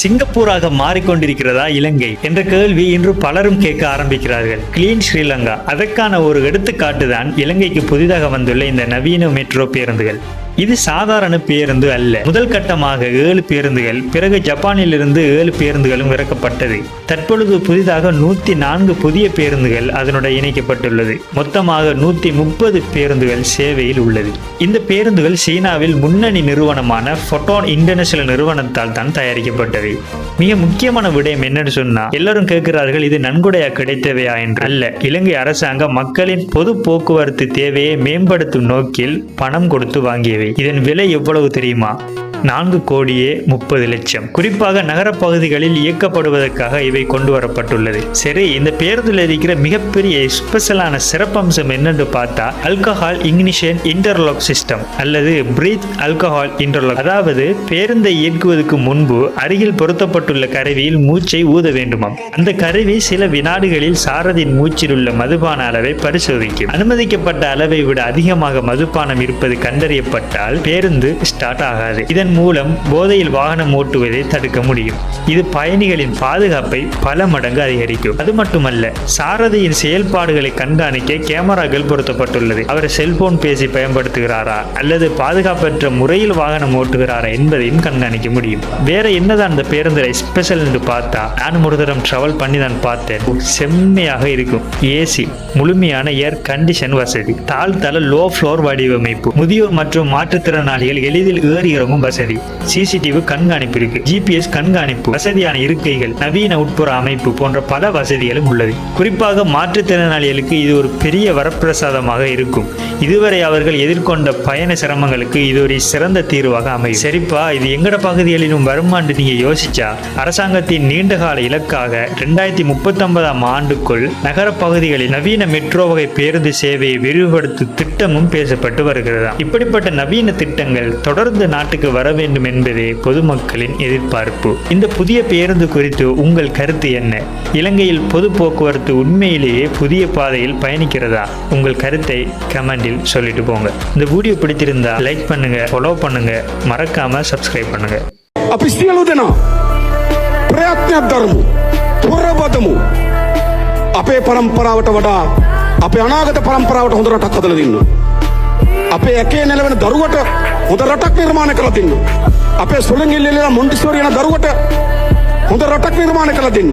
சிங்கப்பூராக மாறிக்கொண்டிருக்கிறதா இலங்கை என்ற கேள்வி இன்று பலரும் கேட்க ஆரம்பிக்கிறார்கள். கிளீன் ஸ்ரீலங்கா அதற்கான ஒரு எடுத்துக்காட்டுதான் இலங்கைக்கு புதிதாக வந்துள்ள இந்த நவீன மெட்ரோ பேருந்துகள். இது சாதாரண பேருந்து அல்ல. முதல் கட்டமாக 7 பேருந்துகள், பிறகு ஜப்பானில் இருந்து 7 பேருந்துகளும் இறக்கப்பட்டது. தற்பொழுது புதிதாக 104 புதிய பேருந்துகள் அதனுடன் இணைக்கப்பட்டுள்ளது. மொத்தமாக 130 பேருந்துகள் சேவையில் உள்ளது. இந்த பேருந்துகள் சீனாவில் முன்னணி நிறுவனமான போட்டோன் இன்டர்நேஷனல் நிறுவனத்தால் தான் தயாரிக்கப்பட்டது. மிக முக்கியமான விடயம் என்னன்னு சொன்னா, எல்லாரும் கேட்கிறார்கள் இது நன்கொடையா கிடைத்தவையா என்று. அல்ல, இலங்கை அரசாங்கம் மக்களின் பொது போக்குவரத்து தேவையை மேம்படுத்தும் நோக்கில் பணம் கொடுத்து வாங்கியவை. இதன் விலை எவ்வளவு தெரியுமா? 4,30,00,000. குறிப்பாக நகர பகுதிகளில் இயக்கப்படுவதற்காக இவை கொண்டு வரப்பட்டுள்ளது. சரி, இந்த பேருந்தில் இருக்கிற மிகப்பெரிய ஸ்பெஷலான சிறப்பம்சம் என்னென்று பார்த்தா, ஆல்கஹால் இக்னிஷன் இன்டர்லாக் சிஸ்டம் அல்லது பிரீத் ஆல்கஹால் இன்டர்லாக். அதாவது பேருந்தை இயக்குவதற்கு முன்பு அருகில் பொருத்தப்பட்டுள்ள கருவியில் மூச்சை ஊத வேண்டுமாம். அந்த கருவி சில வினாடிகளில் சாரதியின் மூச்சில் உள்ள மதுபான அளவை பரிசோதிக்கும். அனுமதிக்கப்பட்ட அளவை விட அதிகமாக மதுபானம் இருப்பது கண்டறியப்பட்டால் பேருந்து ஸ்டார்ட் ஆகாது. இதன் மூலம் போதையில் வாகனம் ஓட்டுவதை தடுக்க முடியும். இது பயணிகளின் பாதுகாப்பை பல மடங்கு அதிகரிக்கும். அது மட்டுமல்ல, சாரதியின் செயல்பாடுகளை கண்காணிக்க கேமராக்கள் பொருத்தப்பட்டுள்ளது. அவர் செல்போன் பேசி பயன்படுத்துகிறாரா அல்லது பாதுகாப்பற்ற முறையில் வாகனம் ஓட்டுகிறாரா என்பதையும் கண்காணிக்க முடியும். வேற என்னதான் அந்த பேருந்துல ஸ்பெஷல் என்று பார்த்தா, நான் ஒரு தரம் டிராவல் பண்ணி தான் பார்த்தேன். செம்மையாக இருக்கும். ஏசி, முழுமையான ஏர் கண்டிஷன் வசதி, தாழ்தள லோ ஃப்ளோர் வடிவமைப்பு, முதியோர் மற்றும் மாற்றுத்திறனாளிகள் எளிதில் ஏறி இறங்கும் வசதி, சிசிடிவி கண்காணிப்பு இருக்கு, ஜிபிஎஸ் கண்காணிப்பு, வசதியான இருக்கைகள், நவீன உட்புற அமைப்பு போன்ற பல வசதிகளும் உள்ளது. குறிப்பாக மாற்றுத்திறனாளிகளுக்கு இது ஒரு பெரிய வரப்பிரசாதமாக இருக்கும். இதுவரை அவர்கள் எதிர்கொண்ட பயண சிரமங்களுக்கு இது ஒரு சிறந்த தீர்வாக அமையும். சரிப்பா, இது எங்கட பகுதிகளிலும் வருமானு நீங்க யோசிச்சா, அரசாங்கத்தின் நீண்டகால இலக்காக 2039 ஆண்டுக்குள் நகர பகுதிகளில் நவீன மெட்ரோ வகை பேருந்து சேவையை விரிவுபடுத்தும் திட்டமும் பேசப்பட்டு வருகிறதா. இப்படிப்பட்ட நவீன திட்டங்கள் தொடர்ந்து நாட்டுக்கு வர வேண்டும் என்பதே பொதுமக்களின் எதிர்பார்ப்பு. இந்த புதிய பேருந்து குறித்து உங்கள் கருத்து என்ன? இலங்கையில் பொது போக்குவரத்து உண்மையிலேயே புதிய பாதையில் பயணிக்கிறதா? உங்கள் கருத்தை கமெண்டில் சொல்லிட்டு போங்க. இந்த வீடியோ பிடித்திருந்தா லைக் பண்ணுங்க, ஃபாலோ பண்ணுங்க, மறக்காம சப்ஸ்கிரைப் பண்ணுங்க. අපි සියලු දෙනා ප්‍රයත්නයක් දරමු, පොරබදමු. අපේ පරම්පරාවට වඩා අපේ අනාගත පරම්පරාවට හොඳ රටක් හදලා දෙන්න. අපේ ඇකේ නැලවෙන දරුවට හොඳ රටක් නිර්මාණය කරලා දෙන්න. අපේ සොළඟිල්ලේලා මොන්ටිසෝරි යන දරුවට හොඳ රටක් නිර්මාණය කරලා දෙන්න.